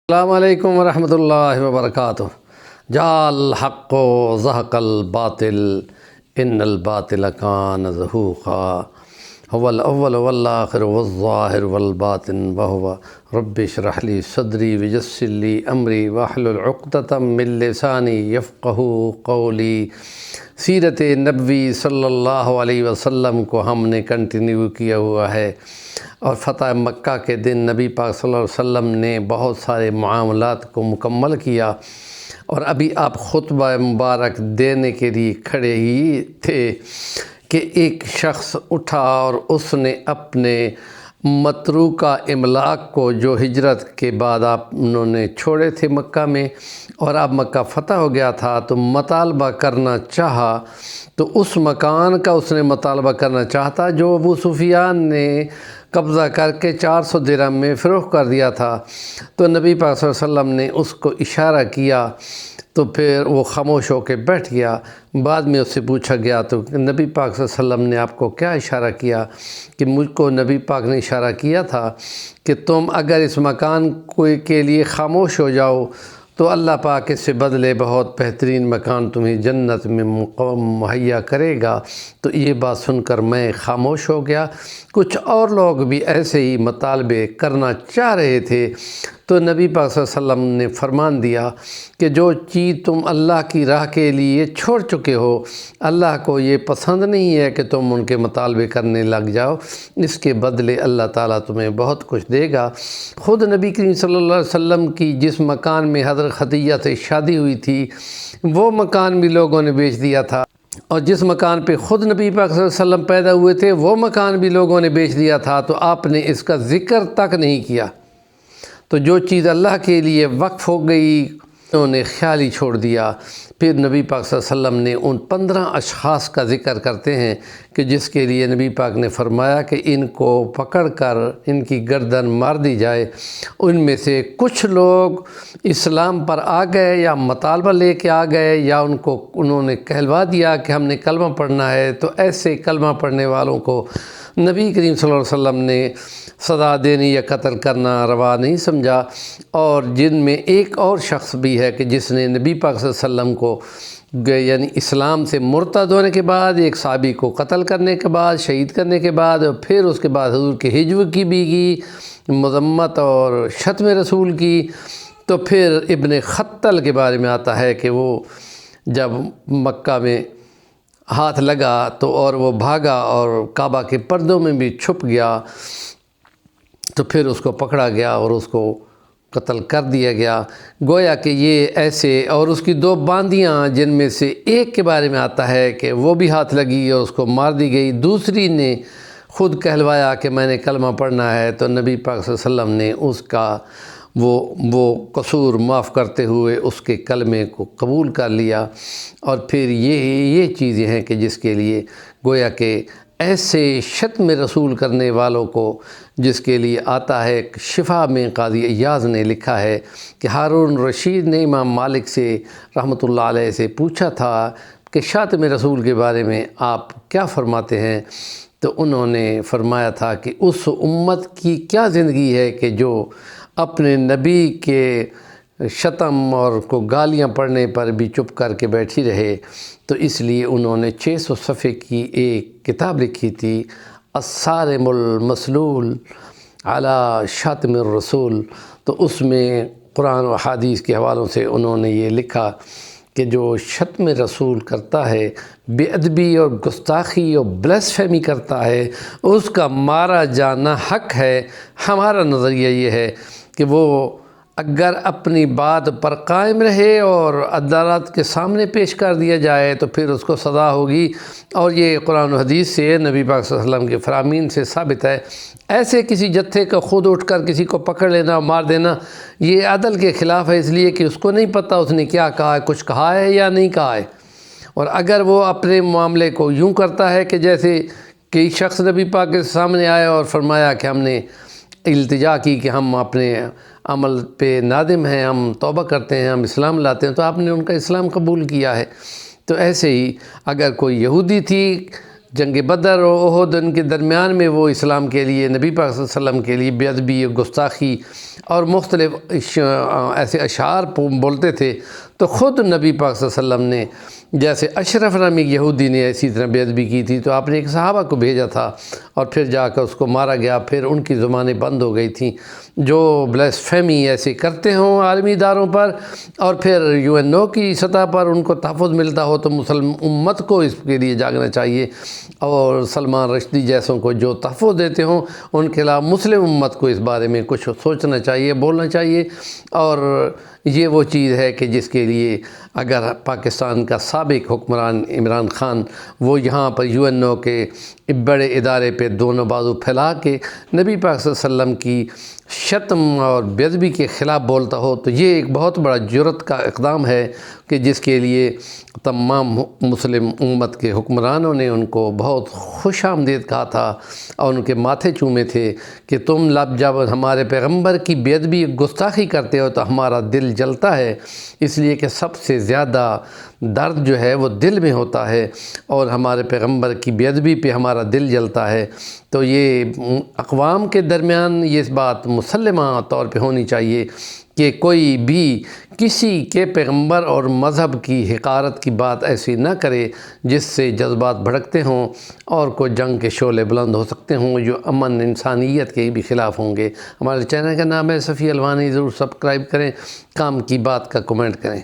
السلام علیکم ورحمۃ اللہ وبرکاتہ۔ جاء الحق و زہق الباطل ان الباطل کان زہوقا هو الاول والآخر والظاہر والباطن وهو رب اشرح لی صدری ویسر لی امری واحلل عقدۃ من لسانی یفقہوا قولی۔ سیرت نبوی صلی اللہ علیہ وسلم کو ہم نے کنٹینیو کیا ہوا ہے، اور فتح مکہ کے دن نبی پاک صلی اللہ علیہ وسلم نے بہت سارے معاملات کو مکمل کیا، اور ابھی آپ خطبہ مبارک دینے کے لیے کھڑے ہی تھے کہ ایک شخص اٹھا اور اس نے اپنے متروکہ املاک کو جو ہجرت کے بعد انہوں نے چھوڑے تھے مکہ میں، اور اب مکہ فتح ہو گیا تھا تو مطالبہ کرنا چاہا، تو اس مکان کا اس نے مطالبہ کرنا چاہتا جو ابو سفیان نے قبضہ کر کے 400 درہم میں فروخت کر دیا تھا۔ تو نبی پاک صلی اللہ علیہ وسلم نے اس کو اشارہ کیا، تو پھر وہ خاموش ہو کے بیٹھ گیا۔ بعد میں اس سے پوچھا گیا تو نبی پاک صلی اللہ علیہ وسلم نے آپ کو کیا اشارہ کیا؟ کہ مجھ کو نبی پاک نے اشارہ کیا تھا کہ تم اگر اس مکان کے لیے خاموش ہو جاؤ تو اللہ پاک اس سے بدلے بہت بہترین مکان تمہیں جنت میں مہیا کرے گا۔ تو یہ بات سن کر میں خاموش ہو گیا۔ کچھ اور لوگ بھی ایسے ہی مطالبے کرنا چاہ رہے تھے، تو نبی پاک صلی اللہ علیہ وسلم نے فرمان دیا کہ جو چیز تم اللہ کی راہ کے لیے چھوڑ چکے ہو، اللہ کو یہ پسند نہیں ہے کہ تم ان کے مطالبے کرنے لگ جاؤ، اس کے بدلے اللہ تعالیٰ تمہیں بہت کچھ دے گا۔ خود نبی کریم صلی اللہ علیہ وسلم کی جس مکان میں حضرت خدیجہ سے شادی ہوئی تھی وہ مکان بھی لوگوں نے بیچ دیا تھا، اور جس مکان پہ خود نبی پاک صلی اللہ علیہ وسلم پیدا ہوئے تھے وہ مکان بھی لوگوں نے بیچ دیا تھا، تو آپ نے اس کا ذکر تک نہیں کیا۔ تو جو چیز اللہ کے لیے وقف ہو گئی انہوں نے خیال ہی چھوڑ دیا۔ پھر نبی پاک صلی اللہ علیہ وسلم نے ان 15 اشخاص کا ذکر کرتے ہیں کہ جس کے لیے نبی پاک نے فرمایا کہ ان کو پکڑ کر ان کی گردن مار دی جائے۔ ان میں سے کچھ لوگ اسلام پر آ گئے یا مطالبہ لے کے آ گئے، یا انہوں نے کہلوا دیا کہ ہم نے کلمہ پڑھنا ہے، تو ایسے کلمہ پڑھنے والوں کو نبی کریم صلی اللہ علیہ وسلم نے سزا دینی یا قتل کرنا روا نہیں سمجھا۔ اور جن میں ایک اور شخص بھی ہے کہ جس نے نبی پاک صلی اللہ علیہ وسلم کو یعنی اسلام سے مرتد ہونے کے بعد ایک صحابی کو قتل کرنے کے بعد، شہید کرنے کے بعد، پھر اس کے بعد حضور کے ہجو کی بھی کی مذمت اور شتم رسول کی، تو پھر ابن خطل کے بارے میں آتا ہے کہ وہ جب مکہ میں ہاتھ لگا تو اور وہ بھاگا اور کعبہ کے پردوں میں بھی چھپ گیا، تو پھر اس کو پکڑا گیا اور اس کو قتل کر دیا گیا۔ گویا کہ یہ ایسے، اور اس کی 2 باندیاں جن میں سے ایک کے بارے میں آتا ہے کہ وہ بھی ہاتھ لگی اور اس کو مار دی گئی، دوسری نے خود کہلوایا کہ میں نے کلمہ پڑھنا ہے، تو نبی پاک صلی اللہ علیہ وسلم نے اس کا وہ قصور معاف کرتے ہوئے اس کے کلمے کو قبول کر لیا۔ اور پھر یہ چیزیں ہیں کہ جس کے لیے گویا کہ ایسے شتم رسول کرنے والوں کو، جس کے لیے آتا ہے شفا میں قاضی ایاز نے لکھا ہے کہ ہارون رشید نے امام مالک سے رحمۃ اللہ علیہ سے پوچھا تھا کہ شاتم رسول کے بارے میں آپ کیا فرماتے ہیں، تو انہوں نے فرمایا تھا کہ اس امت کی کیا زندگی ہے کہ جو اپنے نبی کے شتم اور کو گالیاں پڑھنے پر بھی چپ کر کے بیٹھی رہے۔ تو اس لیے انہوں نے 600 صفحے کی ایک کتاب لکھی تھی، الصارم المسلول علی شاتم الرسول۔ تو اس میں قرآن و حدیث کے حوالوں سے انہوں نے یہ لکھا کہ جو شتم رسول کرتا ہے، بے ادبی اور گستاخی اور بلیسفیمی کرتا ہے، اس کا مارا جانا حق ہے۔ ہمارا نظریہ یہ ہے کہ وہ اگر اپنی بات پر قائم رہے اور عدالت کے سامنے پیش کر دیا جائے تو پھر اس کو سزا ہوگی، اور یہ قرآن و حدیث سے نبی پاک صلی اللہ علیہ وسلم کے فرامین سے ثابت ہے۔ ایسے کسی جتھے کا خود اٹھ کر کسی کو پکڑ لینا اور مار دینا یہ عدل کے خلاف ہے، اس لیے کہ اس کو نہیں پتہ اس نے کیا کہا ہے، کچھ کہا ہے یا نہیں کہا ہے۔ اور اگر وہ اپنے معاملے کو یوں کرتا ہے کہ جیسے کئی شخص نبی پاک کے سامنے آئے اور فرمایا کہ ہم نے التجا کی کہ ہم اپنے عمل پہ نادم ہیں، ہم توبہ کرتے ہیں، ہم اسلام لاتے ہیں، تو آپ نے ان کا اسلام قبول کیا ہے۔ تو ایسے ہی اگر کوئی یہودی تھی جنگ بدر و احد ان کے درمیان میں وہ اسلام کے لیے، نبی پاک صلی اللہ علیہ وسلم کے لیے بے ادبی، گستاخی اور مختلف ایسے اشعار بولتے تھے، تو خود نبی پاک صلی اللہ علیہ وسلم نے، جیسے اشرف نامی یہودی نے ایسی طرح بے ادبی کی تھی، تو آپ نے ایک صحابہ کو بھیجا تھا اور پھر جا کر اس کو مارا گیا، پھر ان کی زبانیں بند ہو گئی تھیں۔ جو بلیسفیمی ایسے کرتے ہوں عالمی اداروں پر اور پھر UN کی سطح پر ان کو تحفظ ملتا ہو، تو مسلم امت کو اس کے لیے جاگنا چاہیے، اور سلمان رشدی جیسوں کو جو تحفظ دیتے ہوں ان کے خلاف مسلم امت کو اس بارے میں کچھ سوچنا چاہیے، بولنا چاہیے۔ اور یہ وہ چیز ہے کہ جس کے لیے اگر پاکستان کا سابق حکمران عمران خان وہ یہاں پر UN کے بڑے ادارے پہ دونوں بازو پھیلا کے نبی پاک صلی اللہ علیہ وسلم کی شتم اور بے ادبی کے خلاف بولتا ہو، تو یہ ایک بہت بڑا جرأت کا اقدام ہے کہ جس کے لیے تمام مسلم امت کے حکمرانوں نے ان کو بہت خوش آمدید کہا تھا اور ان کے ماتھے چومے تھے کہ تم جب ہمارے پیغمبر کی بے ادبی گستاخی کرتے ہو تو ہمارا دل جلتا ہے، اس لیے کہ سب سے زیادہ درد جو ہے وہ دل میں ہوتا ہے، اور ہمارے پیغمبر کی بے ادبی پہ ہمارا دل جلتا ہے۔ تو یہ اقوام کے درمیان یہ اس بات مسلمہ طور پہ ہونی چاہیے کہ کوئی بھی کسی کے پیغمبر اور مذہب کی حقارت کی بات ایسی نہ کرے جس سے جذبات بھڑکتے ہوں اور کوئی جنگ کے شعلے بلند ہو سکتے ہوں جو امن انسانیت کے بھی خلاف ہوں گے۔ ہمارے چینل کا نام ہے صفی الوانی، ضرور سبسکرائب کریں، کام کی بات کا کمنٹ کریں۔